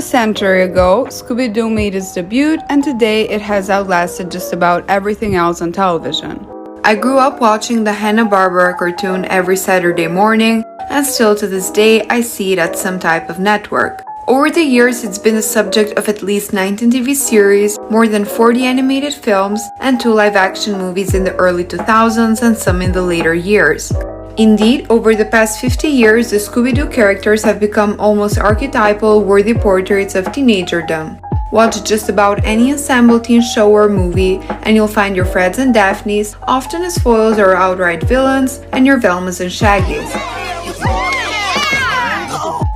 a century ago, Scooby Doo made its debut, and today it has outlasted just about everything else on television. I grew up watching the Hanna-Barbera cartoon every Saturday morning, and still to this day I see it at some type of network. Over the years, it's been the subject of at least 19 TV series, more than 40 animated films, and 2 live-action movies in the early 2000s and some in the later years. Indeed, over the past 50 years, the Scooby Doo characters have become almost archetypal, worthy portraits of teenagerdom. Watch just about any ensemble teen show or movie, and you'll find your Freds and Daphnes, often as foils or outright villains, and your Velmas and Shaggys.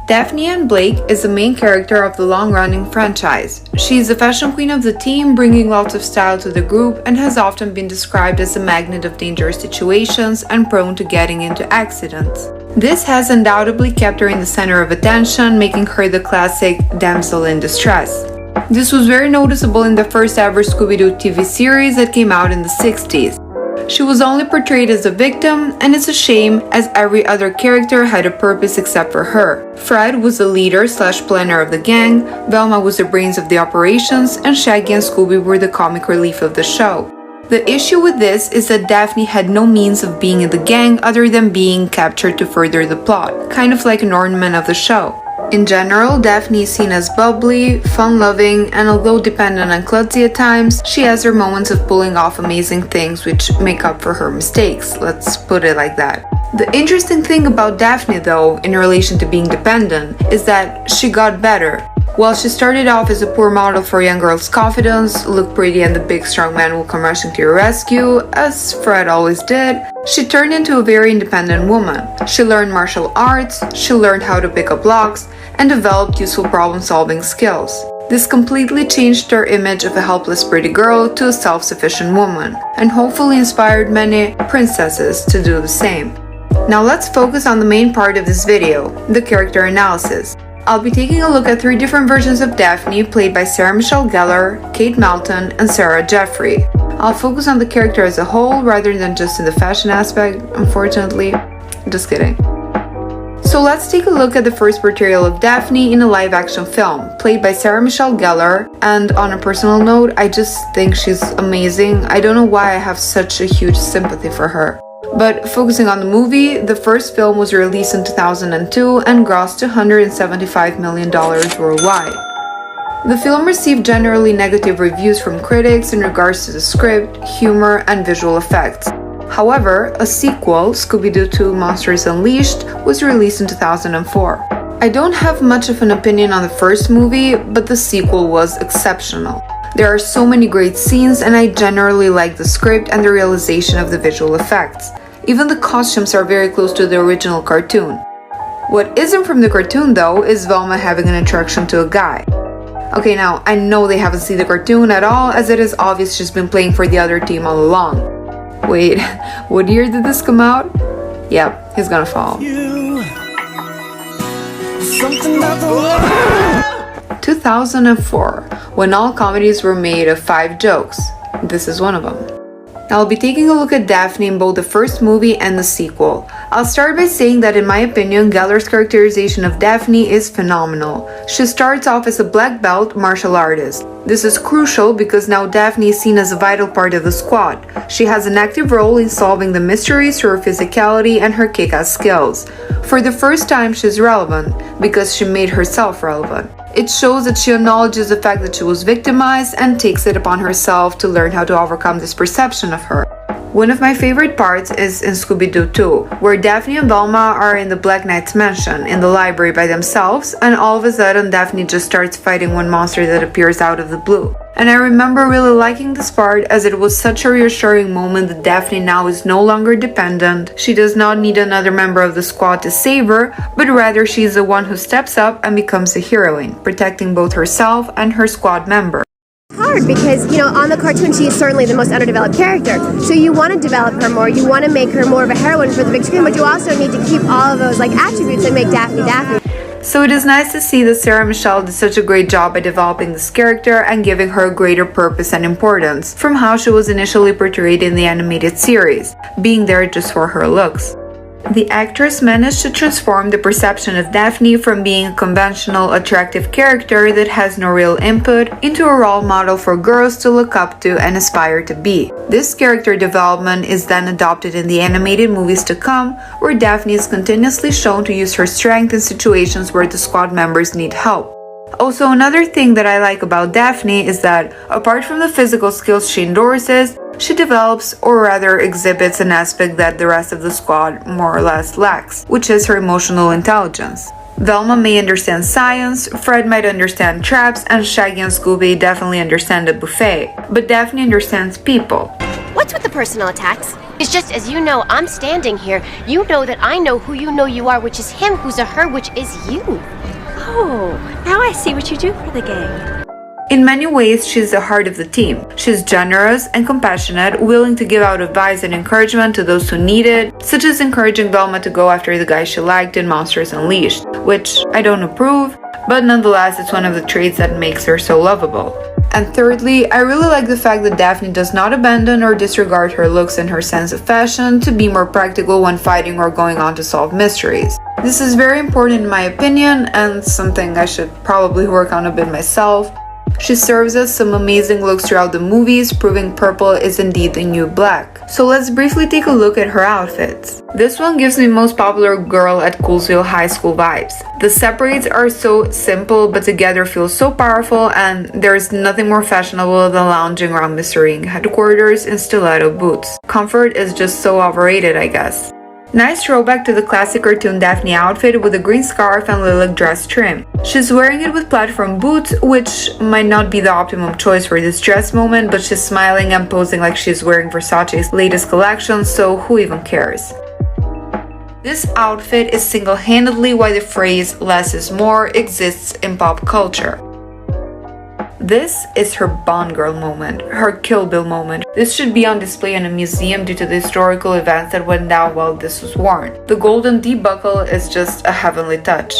Daphne Blake is the main character of the long-running franchise. She is the fashion queen of the team, bringing lots of style to the group, and has often been described as a magnet of dangerous situations and prone to getting into accidents. This has undoubtedly kept her in the center of attention, making her the classic damsel in distress. This was very noticeable in the first ever Scooby-Doo TV series that came out in the 60s. She was only portrayed as a victim, and it's a shame as every other character had a purpose except for her. Fred was the leader/planner of the gang, Velma was the brains of the operations, and Shaggy and Scooby were the comic relief of the show. The issue with this is that Daphne had no means of being in the gang other than being captured to further the plot, kind of like an ornament of the show. In general, Daphne is seen as bubbly, fun-loving, and although dependent on klutzy at times, she has her moments of pulling off amazing things which make up for her mistakes, let's put it like that. The interesting thing about Daphne, though, in relation to being dependent, is that she got better. While she started off as a poor model for young girls' confidence, look pretty and the big strong man will come rushing to your rescue, as Fred always did, she turned into a very independent woman. She learned martial arts, she learned how to pick up locks, and developed useful problem-solving skills. This completely changed her image of a helpless pretty girl to a self-sufficient woman, and hopefully inspired many princesses to do the same. Now let's focus on the main part of this video, the character analysis. I'll be taking a look at 3 different versions of Daphne, played by Sarah Michelle Gellar, Kate Melton, and Sarah Jeffery. I'll focus on the character as a whole rather than just in the fashion aspect, unfortunately. Just kidding. So let's take a look at the first portrayal of Daphne in a live-action film, played by Sarah Michelle Gellar, and on a personal note, I just think she's amazing. I don't know why I have such a huge sympathy for her. But focusing on the movie, the first film was released in 2002 and grossed $175 million worldwide. The film received generally negative reviews from critics in regards to the script, humor, and visual effects. However, a sequel, Scooby Doo 2 Monsters Unleashed, was released in 2004. I don't have much of an opinion on the first movie, but the sequel was exceptional. There are so many great scenes, and I generally like the script and the realization of the visual effects. Even the costumes are very close to the original cartoon. What isn't from the cartoon, though, is Velma having an attraction to a guy. Okay, now, I know they haven't seen the cartoon at all, as it is obvious she's been playing for the other team all along. Wait, what year did this come out? Yep, he's gonna fall. 2004, when all comedies were made of 5 jokes. This is one of them. I'll be taking a look at Daphne in both the first movie and the sequel. I'll start by saying that in my opinion, Gellar's characterization of Daphne is phenomenal. She starts off as a black belt martial artist. This is crucial because now Daphne is seen as a vital part of the squad. She has an active role in solving the mysteries through her physicality and her kick-ass skills. For the first time, she's relevant because she made herself relevant. It shows that she acknowledges the fact that she was victimized and takes it upon herself to learn how to overcome this perception of her. One of my favorite parts is in Scooby Doo 2, where Daphne and Velma are in the Black Knight's mansion, in the library by themselves, and all of a sudden Daphne just starts fighting one monster that appears out of the blue. And I remember really liking this part as it was such a reassuring moment that Daphne now is no longer dependent. She does not need another member of the squad to save her, but rather she is the one who steps up and becomes a heroine, protecting both herself and her squad member. Hard because, on the cartoon she is certainly the most underdeveloped character. So you want to develop her more, you want to make her more of a heroine for the big screen, but you also need to keep all of those attributes that make Daphne Daphne. So it is nice to see that Sarah Michelle did such a great job at developing this character and giving her a greater purpose and importance from how she was initially portrayed in the animated series, being there just for her looks. The actress managed to transform the perception of Daphne from being a conventional, attractive character that has no real input into a role model for girls to look up to and aspire to be. This character development is then adopted in the animated movies to come, where Daphne is continuously shown to use her strength in situations where the squad members need help. Also, another thing that I like about Daphne is that, apart from the physical skills she endorses, she develops, or rather exhibits, an aspect that the rest of the squad more or less lacks, which is her emotional intelligence. Velma may understand science, Fred might understand traps, and Shaggy and Scooby definitely understand a buffet, but Daphne understands people. What's with the personal attacks? It's just as you know, I'm standing here. You know that I know who you know you are, which is him, who's a her, which is you. Oh, now I see what you do for the gang. In many ways, she's the heart of the team. She's generous and compassionate, willing to give out advice and encouragement to those who need it, such as encouraging Velma to go after the guy she liked in Monsters Unleashed, which I don't approve, but nonetheless it's one of the traits that makes her so lovable. And thirdly, I really like the fact that Daphne does not abandon or disregard her looks and her sense of fashion to be more practical when fighting or going on to solve mysteries. This is very important in my opinion, and something I should probably work on a bit myself. She serves us some amazing looks throughout the movies, proving purple is indeed the new black. So let's briefly take a look at her outfits. This one gives me most popular girl at Coolsville High School vibes. The separates are so simple but together feel so powerful, and there's nothing more fashionable than lounging around Mystery Inc. headquarters in stiletto boots. Comfort is just so overrated, I guess. Nice throwback to the classic cartoon Daphne outfit with a green scarf and lilac dress trim. She's wearing it with platform boots, which might not be the optimum choice for this dress moment, but she's smiling and posing like she's wearing Versace's latest collection, so who even cares? This outfit is single-handedly why the phrase "less is more" exists in pop culture. This is her Bond girl moment, her Kill Bill moment. This should be on display in a museum due to the historical events that went down while this was worn. The golden D buckle is just a heavenly touch.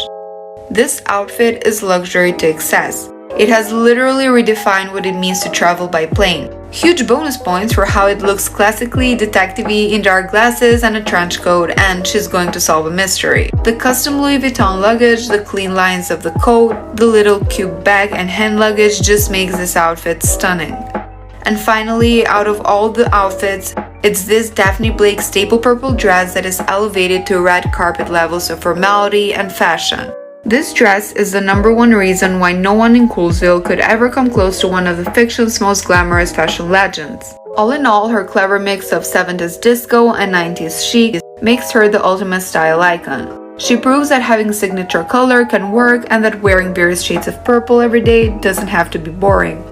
This outfit is luxury to excess. It has literally redefined what it means to travel by plane. Huge bonus points for how it looks classically detective-y in dark glasses and a trench coat, and she's going to solve a mystery. The custom Louis Vuitton luggage, the clean lines of the coat, the little cube bag and hand luggage just makes this outfit stunning. And finally, out of all the outfits, it's this Daphne Blake staple purple dress that is elevated to red carpet levels of formality and fashion. This dress is the #1 reason why no one in Coolsville could ever come close to one of the fiction's most glamorous fashion legends. All in all, her clever mix of 70s disco and 90s chic makes her the ultimate style icon. She proves that having signature color can work and that wearing various shades of purple every day doesn't have to be boring.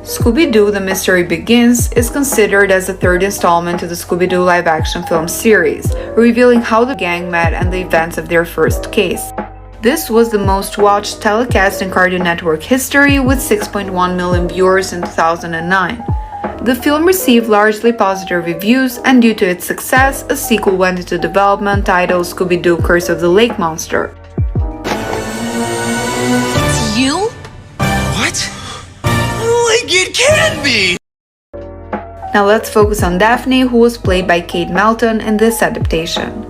Scooby Doo: The Mystery Begins is considered as the third installment to the Scooby Doo live-action film series, revealing how the gang met and the events of their first case. This was the most watched telecast in Cartoon Network history with 6.1 million viewers in 2009. The film received largely positive reviews, and due to its success, a sequel went into development titled Scooby Doo: Curse of the Lake Monster. It's you? What? Like it can be! Now let's focus on Daphne, who was played by Kate Melton in this adaptation.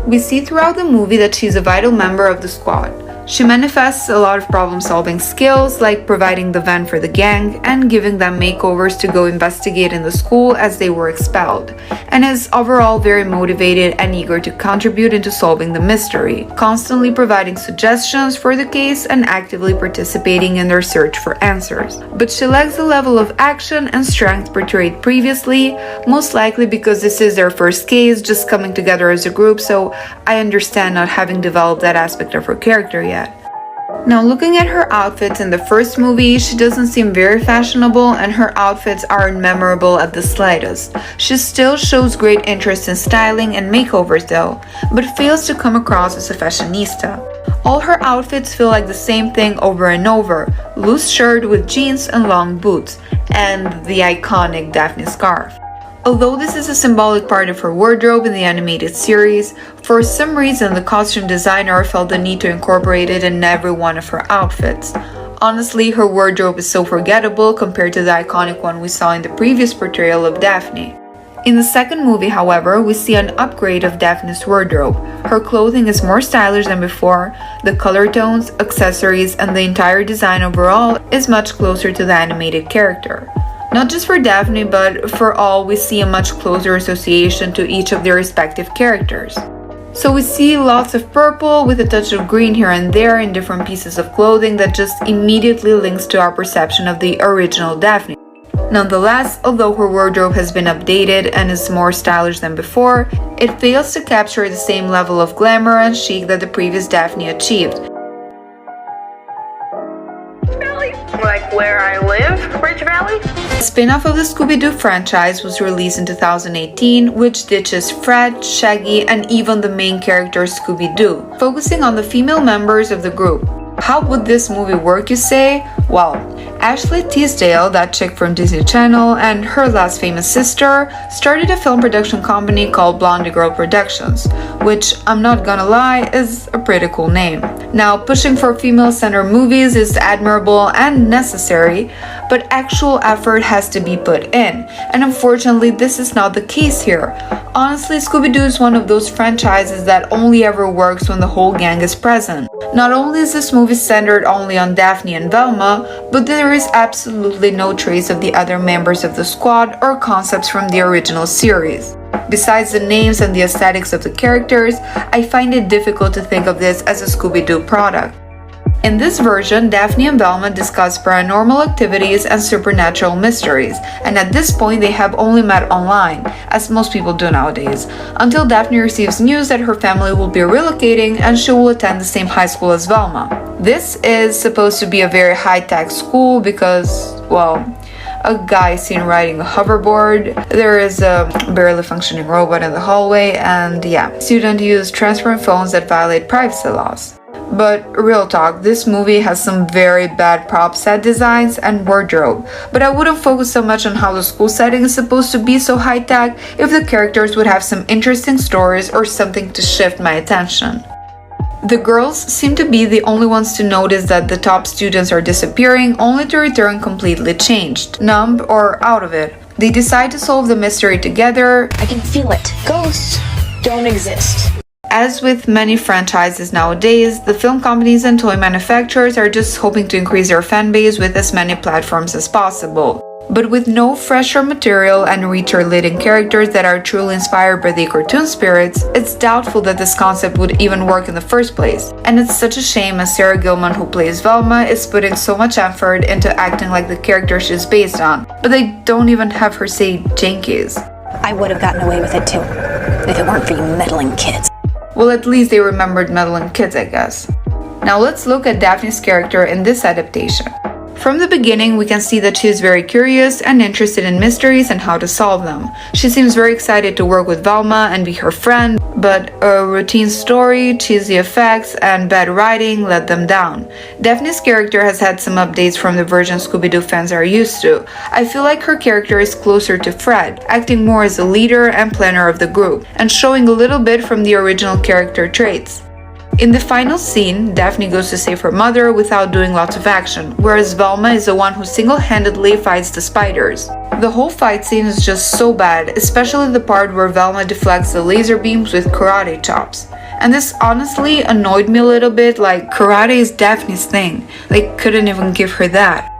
We see throughout the movie that she's a vital member of the squad. She manifests a lot of problem-solving skills, like providing the van for the gang and giving them makeovers to go investigate in the school as they were expelled, and is overall very motivated and eager to contribute into solving the mystery, constantly providing suggestions for the case and actively participating in their search for answers. But she lacks the level of action and strength portrayed previously, most likely because this is their first case, just coming together as a group, so I understand not having developed that aspect of her character yet. Now, looking at her outfits in the first movie, she doesn't seem very fashionable and her outfits aren't memorable at the slightest. She still shows great interest in styling and makeovers though, but fails to come across as a fashionista. All her outfits feel like the same thing over and over: loose shirt with jeans and long boots, and the iconic Daphne scarf. Although this is a symbolic part of her wardrobe in the animated series, for some reason the costume designer felt the need to incorporate it in every one of her outfits. Honestly, her wardrobe is so forgettable compared to the iconic one we saw in the previous portrayal of Daphne. In the second movie, however, we see an upgrade of Daphne's wardrobe. Her clothing is more stylish than before, the color tones, accessories, and the entire design overall is much closer to the animated character. Not just for Daphne, but for all, we see a much closer association to each of their respective characters. So we see lots of purple with a touch of green here and there in different pieces of clothing that just immediately links to our perception of the original Daphne. Nonetheless, although her wardrobe has been updated and is more stylish than before, it fails to capture the same level of glamour and chic that the previous Daphne achieved. Like where I live, Ridge Valley? A spin-off of the Scooby Doo franchise was released in 2018, which ditches Fred, Shaggy, and even the main character Scooby Doo, focusing on the female members of the group. How would this movie work, you say? Well, Ashley Tisdale, that chick from Disney Channel, and her last famous sister started a film production company called Blondie Girl Productions, which, I'm not gonna lie, is a pretty cool name. Now, pushing for female-centered movies is admirable and necessary, but actual effort has to be put in, and unfortunately this is not the case here. Honestly, Scooby Doo is one of those franchises that only ever works when the whole gang is present. Not only is this movie centered only on Daphne and Velma, but there is absolutely no trace of the other members of the squad or concepts from the original series. Besides the names and the aesthetics of the characters, I find it difficult to think of this as a Scooby Doo product. In this version, Daphne and Velma discuss paranormal activities and supernatural mysteries, and at this point they have only met online, as most people do nowadays, until Daphne receives news that her family will be relocating and she will attend the same high school as Velma. This is supposed to be a very high-tech school because, well, a guy is seen riding a hoverboard, there is a barely functioning robot in the hallway, and yeah, students use transparent phones that violate privacy laws. But real talk, this movie has some very bad prop set designs and wardrobe, but I wouldn't focus so much on how the school setting is supposed to be so high-tech if the characters would have some interesting stories or something to shift my attention. The girls seem to be the only ones to notice that the top students are disappearing only to return completely changed, numb, or out of it. They decide to solve the mystery together. I can feel it. Ghosts don't exist. As with many franchises nowadays, the film companies and toy manufacturers are just hoping to increase their fan base with as many platforms as possible. But with no fresher material and richer leading characters that are truly inspired by the cartoon spirits, it's doubtful that this concept would even work in the first place. And it's such a shame as Sarah Gilman, who plays Velma, is putting so much effort into acting like the character she's based on, but they don't even have her say jinkies. I would have gotten away with it too, if it weren't for you meddling kids. Well, at least they remembered meddling kids, I guess. Now let's look at Daphne's character in this adaptation. From the beginning, we can see that she is very curious and interested in mysteries and how to solve them. She seems very excited to work with Velma and be her friend, but a routine story, cheesy effects, and bad writing let them down. Daphne's character has had some updates from the version Scooby Doo fans are used to. I feel like her character is closer to Fred, acting more as a leader and planner of the group, and showing a little bit from the original character traits. In the final scene, Daphne goes to save her mother without doing lots of action, whereas Velma is the one who single-handedly fights the spiders. The whole fight scene is just so bad, especially the part where Velma deflects the laser beams with karate chops. And this honestly annoyed me a little bit, like karate is Daphne's thing, they couldn't even give her that.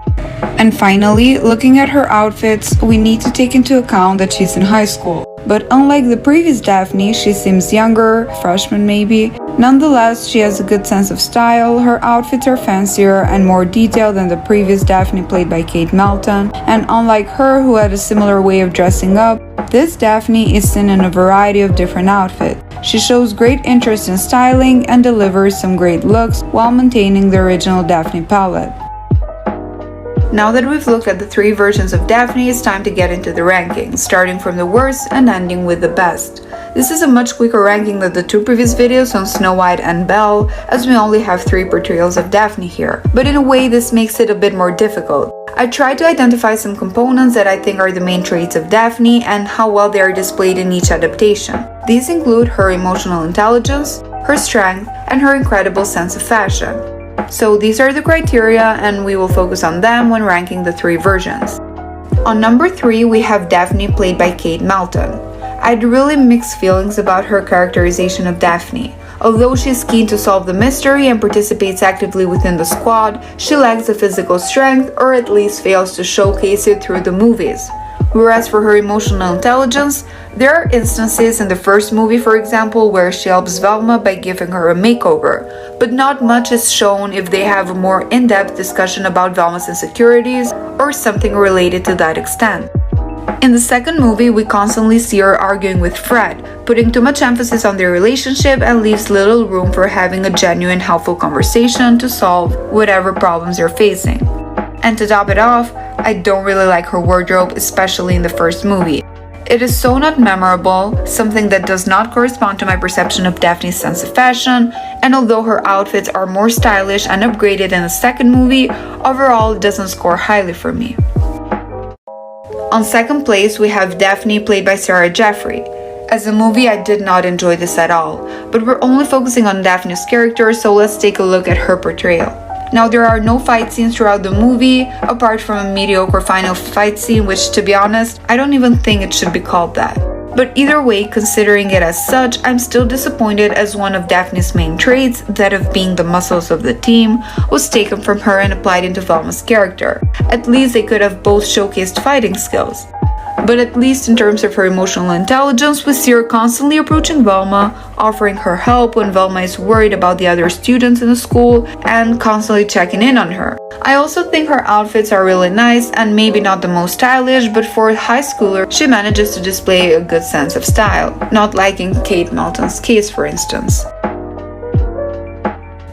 And finally, looking at her outfits, we need to take into account that she's in high school. But unlike the previous Daphne, she seems younger, freshman maybe. Nonetheless, she has a good sense of style, her outfits are fancier and more detailed than the previous Daphne played by Kate Melton, and unlike her who had a similar way of dressing up, this Daphne is seen in a variety of different outfits. She shows great interest in styling and delivers some great looks while maintaining the original Daphne palette. Now that we've looked at the three versions of Daphne, it's time to get into the rankings, starting from the worst and ending with the best. This is a much quicker ranking than the two previous videos on Snow White and Belle, as we only have 3 portrayals of Daphne here, but in a way this makes it a bit more difficult. I tried to identify some components that I think are the main traits of Daphne and how well they are displayed in each adaptation. These include her emotional intelligence, her strength, and her incredible sense of fashion. So these are the criteria, and we will focus on them when ranking the 3 versions. On number 3, we have Daphne, played by Kate Melton. I had really mixed feelings about her characterization of Daphne. Although she is keen to solve the mystery and participates actively within the squad, she lacks the physical strength, or at least fails to showcase it through the movies. Whereas for her emotional intelligence, there are instances in the first movie, for example, where she helps Velma by giving her a makeover, but not much is shown if they have a more in-depth discussion about Velma's insecurities or something related to that extent. In the second movie, we constantly see her arguing with Fred, putting too much emphasis on their relationship and leaves little room for having a genuine, helpful conversation to solve whatever problems they're facing. And to top it off, I don't really like her wardrobe, especially in the first movie. It is so not memorable, something that does not correspond to my perception of Daphne's sense of fashion, and although her outfits are more stylish and upgraded in the second movie, overall it doesn't score highly for me. On second place, we have Daphne, played by Jeffery. As a movie, I did not enjoy this at all, but we're only focusing on Daphne's character, so let's take a look at her portrayal. Now, there are no fight scenes throughout the movie, apart from a mediocre final fight scene, which, to be honest, I don't even think it should be called that. But either way, considering it as such, I'm still disappointed as one of Daphne's main traits, that of being the muscles of the team, was taken from her and applied into Velma's character. At least they could have both showcased fighting skills. But at least in terms of her emotional intelligence, we see her constantly approaching Velma, offering her help when Velma is worried about the other students in the school, and constantly checking in on her. I also think her outfits are really nice and maybe not the most stylish, but for a high schooler, she manages to display a good sense of style, not like in Kate Melton's case, for instance.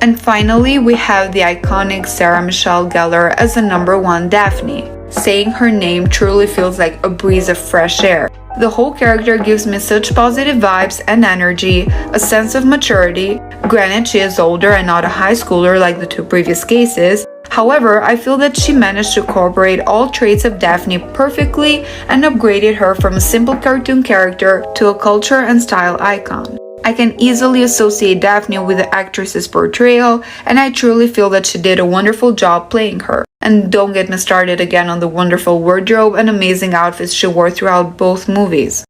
And finally, we have the iconic Sarah Michelle Gellar as the number 1 Daphne. Saying her name truly feels like a breeze of fresh air. The whole character gives me such positive vibes and energy, a sense of maturity. Granted, she is older and not a high schooler like the 2 previous cases. However, I feel that she managed to incorporate all traits of Daphne perfectly and upgraded her from a simple cartoon character to a culture and style icon. I can easily associate Daphne with the actress's portrayal, and I truly feel that she did a wonderful job playing her. And don't get me started again on the wonderful wardrobe and amazing outfits she wore throughout both movies.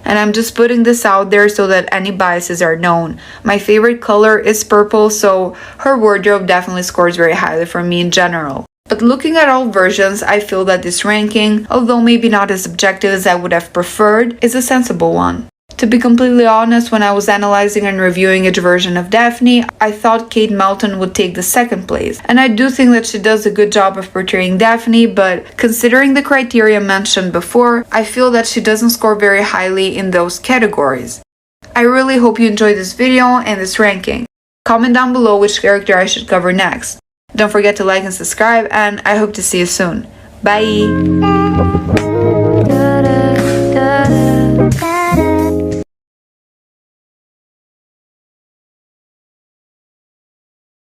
And I'm just putting this out there so that any biases are known. My favorite color is purple, so her wardrobe definitely scores very highly for me in general. But looking at all versions, I feel that this ranking, although maybe not as objective as I would have preferred, is a sensible one. To be completely honest, when I was analyzing and reviewing each version of Daphne, I thought Kate Melton would take the second place. And I do think that she does a good job of portraying Daphne, but considering the criteria mentioned before, I feel that she doesn't score very highly in those categories. I really hope you enjoyed this video and this ranking. Comment down below which character I should cover next. Don't forget to like and subscribe, and I hope to see you soon. Bye!